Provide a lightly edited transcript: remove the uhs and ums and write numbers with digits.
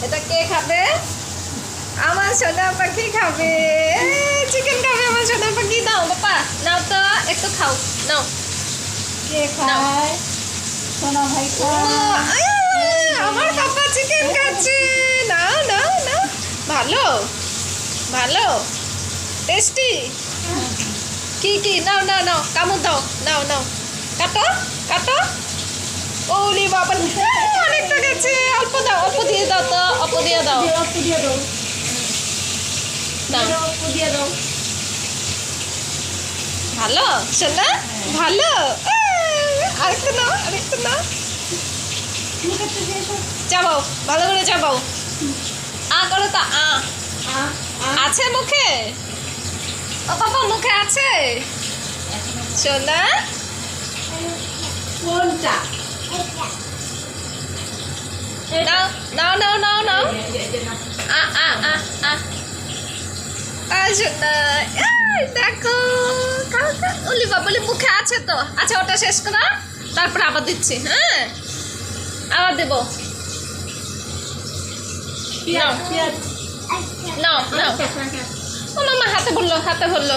এটা কে খাবে? আমার সোনা পাখি খাবে। চিকেন খাবে আমার সোনা পাখি। দাও বাবা, নাও তো, একটু খাও, নাও। কে খায়? সোনা ভাই খায়। আমার পাপা চিকেন খাচ্ছে। নাও নাও নাও। ভালো ভালো, টেস্টি। কি কি? নাও নাও নাও, কামড় দাও, নাও নাও, কাটো কাটো। ওরে বাবা, অনেকটা গেছে। অল্প দাও, অল্প দিয়ে দাও তো, অল্প দিয়ে দাও। অল্প দিয়ে দাও, নাও। অল্প দিয়ে দাও। ভালো সোনা, ভালো। আরেকটু নাও, আরেকটু নাও। মুখে তো দিয়ে দাও। চাবাও, ভালো করে চাবাও। করো তো আ আছে মুখে? ও বাবা, মুখে আছে সোনা? কোনটা? নাও নাও নাও নাও নাও। সোনা, দেখো, খাও খাও। ওলি বাবা, বলি মুখে আছে তো। আচ্ছা, ওটা শেষ করো, তারপর আবার দিচ্ছি। হ্যাঁ, আবার দেবো। নাও পেঁয়াজ। নাও নাও। ও মামা, হাতে বললো, হাতে বললো।